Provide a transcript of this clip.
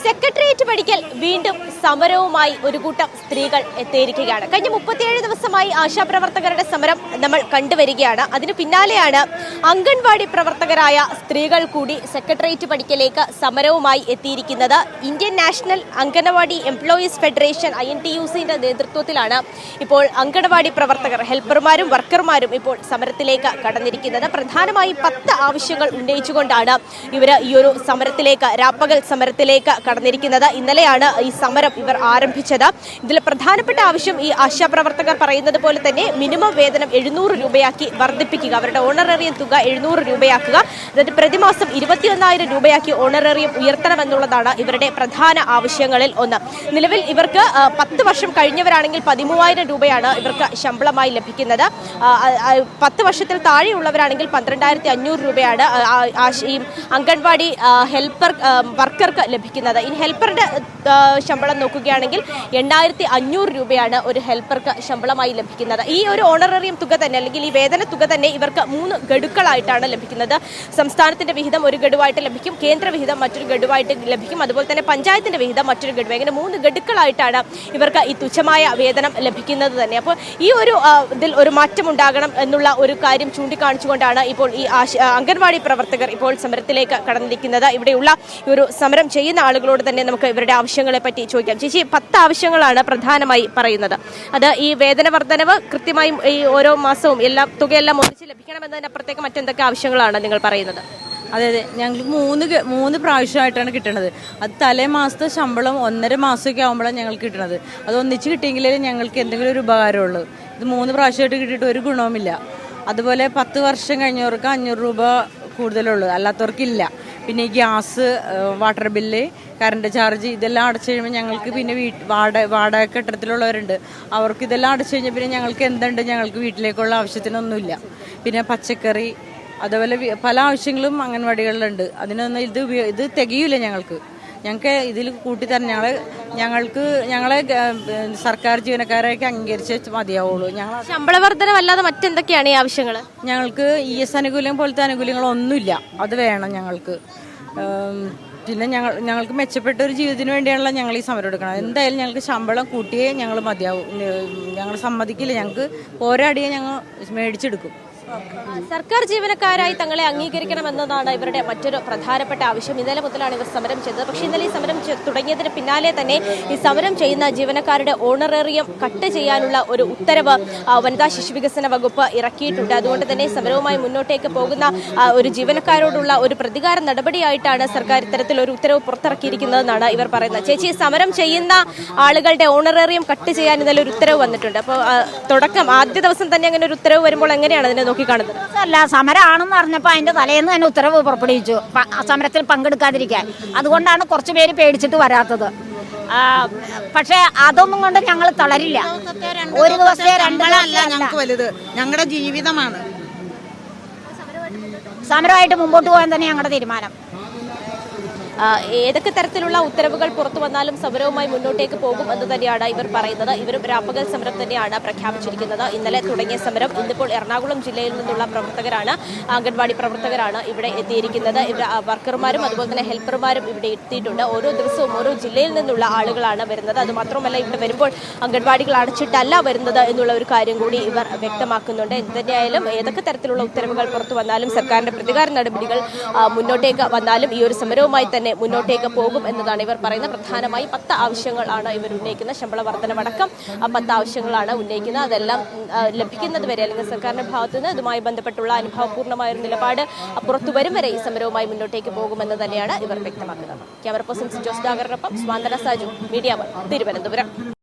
Secretariat പടിക്കൽ വീണ്ടും സമരവുമായി ഒരു കൂട്ടം സ്ത്രീകൾ എത്തിയിരിക്കുകയാണ്. കഴിഞ്ഞ 37 ദിവസമായി ആശാപ്രവർത്തകരുടെ സമരം നമ്മൾ കണ്ടുവരികയാണ്. അതിനു പിന്നാലെയാണ് അംഗൻവാടി പ്രവർത്തകരായ സ്ത്രീകൾ കൂടി സെക്രട്ടേറിയറ്റ് പടിക്കലേക്ക് സമരവുമായി എത്തിയിരിക്കുന്നത്. Indian National Anganwadi Employees Federation INTUCന്റെ നേതൃത്വത്തിലാണ് ഇപ്പോൾ അംഗൻവാടി പ്രവർത്തകർ, ഹെൽപ്പർമാരും വർക്കർമാരും ഇപ്പോൾ സമരത്തിലേക്ക് കടന്നിരിക്കുന്നത്. പ്രധാനമായും 10 ആവശ്യങ്ങൾ ഉന്നയിച്ചുകൊണ്ടാണ് ഇവർ ഈ ഒരു സമരത്തിലേക്ക്, രാപ്പകൽ സമരത്തിലേക്ക് കടന്നിരിക്കുന്നത്. ഇന്നലെയാണ് ഈ സമരം ഇവർ ആരംഭിച്ചത്. ഇതിൽ പ്രധാനപ്പെട്ട ആവശ്യം ഈ ആശാപ്രവർത്തകർ പറയുന്നത് പോലെ തന്നെ മിനിമം വേതനം 700 രൂപയാക്കി വർദ്ധിപ്പിക്കുക, അവരുടെ ഓണറേറിയം തുക 700 രൂപയാക്കുക, അതായത് പ്രതിമാസം 21,000 രൂപയാക്കി ഓണറേറിയം ഉയർത്തണമെന്നുള്ളതാണ് ഇവരുടെ പ്രധാന ആവശ്യങ്ങളിൽ ഒന്ന്. നിലവിൽ ഇവർക്ക് 10 വർഷം കഴിഞ്ഞവരാണെങ്കിൽ 13,000 രൂപയാണ് ഇവർക്ക് ശമ്പളമായി ലഭിക്കുന്നത്. 10 വർഷത്തിൽ താഴെയുള്ളവരാണെങ്കിൽ 12,500 രൂപയാണ് ഈ അംഗൻവാടി ഹെൽപ്പർ വർക്കർക്ക് ലഭിക്കുന്നത്. ഇനി ഹെൽപ്പറുടെ ശമ്പളം നോക്കുകയാണെങ്കിൽ 8,500 രൂപയാണ് ഒരു ഹെൽപ്പർക്ക് ശമ്പളമായി ലഭിക്കുന്നത്. ഈ ഒരു ഓണറേറിയം തുക തന്നെ, അല്ലെങ്കിൽ ഈ വേതന തുക തന്നെ ഇവർക്ക് 3 ഗഡുക്കളായിട്ടാണ് ലഭിക്കുന്നത്. സംസ്ഥാനത്തിന്റെ വിഹിതം ഒരു ഗഡുവായിട്ട് ലഭിക്കും, കേന്ദ്ര വിഹിതം മറ്റൊരു ഗഡുവായിട്ട് ലഭിക്കും, അതുപോലെ തന്നെ പഞ്ചായത്തിന്റെ വിഹിതം മറ്റൊരു ഗഡു. അങ്ങനെ 3 ഗഡുക്കളായിട്ടാണ് ഇവർക്ക് ഈ തുച്ഛമായ വേതനം ലഭിക്കുന്നത് തന്നെ. അപ്പോൾ ഈ ഒരു ഇതിൽ ഒരു മാറ്റം ഉണ്ടാകണം എന്നുള്ള ഒരു കാര്യം ചൂണ്ടിക്കാണിച്ചുകൊണ്ടാണ് ഇപ്പോൾ ഈ അംഗൻവാടി പ്രവർത്തകർ ഇപ്പോൾ സമരത്തിലേക്ക് കടന്നിരിക്കുന്നത്. ഇവിടെയുള്ള ഒരു സമരം ചെയ്യുന്ന ആളുകളോട് തന്നെ നമുക്ക് ഇവരുടെ ആവശ്യങ്ങളെ പറ്റി ചോദിക്കാം. ചേച്ചി, 10 ആവശ്യങ്ങളാണ് പ്രധാനമായി പറയുന്നത്. അത് ഈ വേതന വർധനവ് കൃത്യമായും ഈ ഓരോ മാസവും എല്ലാം തുകയെല്ലാം ഒന്നിച്ച് ലഭിക്കണമെന്നതിനപ്പുറത്തേക്ക് മറ്റെന്തൊക്കെ ആവശ്യങ്ങളാണ് നിങ്ങൾ പറയുന്നത്? അതെ, ഞങ്ങൾക്ക് 3 പ്രാവശ്യമായിട്ടാണ് കിട്ടണത്. അത് തലേ മാസത്തെ ശമ്പളം 1.5 മാസമൊക്കെ ആകുമ്പോഴാണ് ഞങ്ങൾക്ക് കിട്ടണത്. അത് ഒന്നിച്ച് കിട്ടിയെങ്കിലേ ഞങ്ങൾക്ക് എന്തെങ്കിലും ഒരു ഉപകാരമുള്ളൂ. ഇത് 3 പ്രാവശ്യമായിട്ട് കിട്ടിയിട്ട് ഒരു ഗുണവുമില്ല. അതുപോലെ 10 വർഷം കഴിഞ്ഞവർക്ക് 500 രൂപ കൂടുതലുള്ളൂ, അല്ലാത്തവർക്കില്ല. പിന്നെ ഈ gas, water bill, current charge ഇതെല്ലാം അടച്ചു കഴിയുമ്പോൾ ഞങ്ങൾക്ക് പിന്നെ വാടക കെട്ടിടത്തിലുള്ളവരുണ്ട്, അവർക്ക് ഇതെല്ലാം അടച്ചു കഴിഞ്ഞാൽ പിന്നെ ഞങ്ങൾക്ക് എന്തുണ്ട്, ഞങ്ങൾക്ക് വീട്ടിലേക്കുള്ള ആവശ്യത്തിനൊന്നുമില്ല. പിന്നെ പച്ചക്കറി, അതുപോലെ പല ആവശ്യങ്ങളും അംഗൻവാടികളിലുണ്ട്. അതിനൊന്നും ഇത് തികയില്ല ഞങ്ങൾക്ക് ഇതിൽ കൂട്ടിത്തരണം. ഞങ്ങളെ സർക്കാർ ജീവനക്കാരെയൊക്കെ അംഗീകരിച്ച് മതിയാവുള്ളൂ. ശമ്പള വർധനമല്ലാതെ മറ്റെന്തൊക്കെയാണ് ഈ ആവശ്യങ്ങൾ? ഞങ്ങൾക്ക് ES ആനുകൂല്യം പോലത്തെ ആനുകൂല്യങ്ങളൊന്നുമില്ല, അത് വേണം ഞങ്ങൾക്ക്. പിന്നെ ഞങ്ങൾക്ക് മെച്ചപ്പെട്ട ഒരു ജീവിതത്തിന് വേണ്ടിയാണല്ലോ ഞങ്ങൾ ഈ സമരം എടുക്കണം. എന്തായാലും ഞങ്ങൾക്ക് ശമ്പളം കൂട്ടിയേ ഞങ്ങൾ മതിയാവും. ഞങ്ങൾ സമ്മതിക്കില്ല, ഞങ്ങൾക്ക് പോരാടിയേ ഞങ്ങൾ മേടിച്ചെടുക്കും. സർക്കാർ ജീവനക്കാരായി തങ്ങളെ അംഗീകരിക്കണമെന്നതാണ് ഇവരുടെ മറ്റൊരു പ്രധാനപ്പെട്ട ആവശ്യം. ഇന്നലെ മുതലാണ് ഇവർ സമരം ചെയ്തത്. പക്ഷേ ഇന്നലെ ഈ സമരം തുടങ്ങിയതിന് പിന്നാലെ തന്നെ ഈ സമരം ചെയ്യുന്ന ജീവനക്കാരുടെ ഓണറേറിയം കട്ട് ചെയ്യാനുള്ള ഒരു ഉത്തരവ് വനിതാ ശിശു വികസന വകുപ്പ് ഇറക്കിയിട്ടുണ്ട്. അതുകൊണ്ട് തന്നെ സമരവുമായി മുന്നോട്ടേക്ക് പോകുന്ന ഒരു ജീവനക്കാരോടുള്ള ഒരു പ്രതികാര നടപടിയായിട്ടാണ് സർക്കാർ ഇത്തരത്തിലൊരു ഉത്തരവ് പുറത്തിറക്കിയിരിക്കുന്നതെന്നാണ് ഇവർ പറയുന്നത്. ചേച്ചി, സമരം ചെയ്യുന്ന ആളുകളുടെ ഓണറേറിയം കട്ട് ചെയ്യാൻ ഇന്നലെ ഒരു ഉത്തരവ് വന്നിട്ടുണ്ട്. അപ്പോൾ ആദ്യ ദിവസം തന്നെ അങ്ങനെ ഒരു ഉത്തരവ് വരുമ്പോൾ എങ്ങനെയാണ് അതിനെ നോക്കിക്കാണുന്നത്? അല്ല, സമരമാണെന്ന് പറഞ്ഞപ്പോൾ അതിന്റെ തലേന്ന് തന്നെ ഉത്തരവ് പുറപ്പെടുവിച്ചു സമരത്തിൽ പങ്കെടുക്കാതിരിക്കാൻ. അതുകൊണ്ടാണ് കുറച്ച് പേര് പേടിച്ചിട്ട് വരാത്തത്. പക്ഷെ അതൊന്നും കൊണ്ട് ഞങ്ങൾ തളരില്ല. ഒരു ദിവസത്തെ 2 ഞങ്ങൾക്ക് വലുത് ഞങ്ങളുടെ ജീവിതമാണ്. സമരമായിട്ട് മുമ്പോട്ട് പോകാൻ തന്നെ ഞങ്ങളുടെ തീരുമാനം. ഏതൊക്കെ തരത്തിലുള്ള ഉത്തരവുകൾ പുറത്തു വന്നാലും സമരവുമായി മുന്നോട്ടേക്ക് പോകും എന്ന് തന്നെയാണ് ഇവർ പറയുന്നത്. ഇവരും രാപ്പകൽ സമരം തന്നെയാണ് പ്രഖ്യാപിച്ചിരിക്കുന്നത്. ഇന്നലെ തുടങ്ങിയ സമരം ഇന്നിപ്പോൾ എറണാകുളം ജില്ലയിൽ നിന്നുള്ള പ്രവർത്തകരാണ്, അംഗൻവാടി പ്രവർത്തകരാണ് ഇവിടെ എത്തിയിരിക്കുന്നത്. വർക്കർമാരും അതുപോലെ തന്നെ ഹെൽപ്പർമാരും ഇവിടെ എത്തിയിട്ടുണ്ട്. ഓരോ ദിവസവും ഓരോ ജില്ലയിൽ നിന്നുള്ള ആളുകളാണ് വരുന്നത്. അതുമാത്രമല്ല, ഇവിടെ വരുമ്പോൾ അംഗൻവാടികൾ അടച്ചിട്ടല്ല വരുന്നത് എന്നുള്ള ഒരു കാര്യം കൂടി ഇവർ വ്യക്തമാക്കുന്നുണ്ട്. എന്തുതന്നെയായാലും ഏതൊക്കെ തരത്തിലുള്ള ഉത്തരവുകൾ പുറത്തു വന്നാലും, സർക്കാരിന്റെ പ്രതികാര നടപടികൾ മുന്നോട്ടേക്ക് വന്നാലും ഈ ഒരു സമരവുമായി തന്നെ മുന്നോട്ടേക്ക് പോകും എന്നതാണ് ഇവർ പറയുന്നത്. പ്രധാനമായി 10 ആവശ്യങ്ങളാണ് ഇവർ ഉന്നയിക്കുന്നത്. ശമ്പള വർധനമടക്കം 10 ആവശ്യങ്ങളാണ് ഉന്നയിക്കുന്നത്. അതെല്ലാം ലഭിക്കുന്നത് വരെ, അല്ലെങ്കിൽ സർക്കാരിന്റെ ഭാഗത്തു നിന്ന് ഇതുമായി ബന്ധപ്പെട്ടുള്ള അനുഭാവപൂർണ്ണമായ ഒരു നിലപാട് പുറത്തു വരും വരെ ഈ സമരവുമായി മുന്നോട്ടേക്ക് പോകുമെന്ന് തന്നെയാണ് ഇവർ വ്യക്തമാക്കുന്നത്. ക്യാമറ പേഴ്സൺ ജോസ് ഡാഗറിനൊപ്പം സ്വാന്തന സാജു, മീഡിയ 1, തിരുവനന്തപുരം.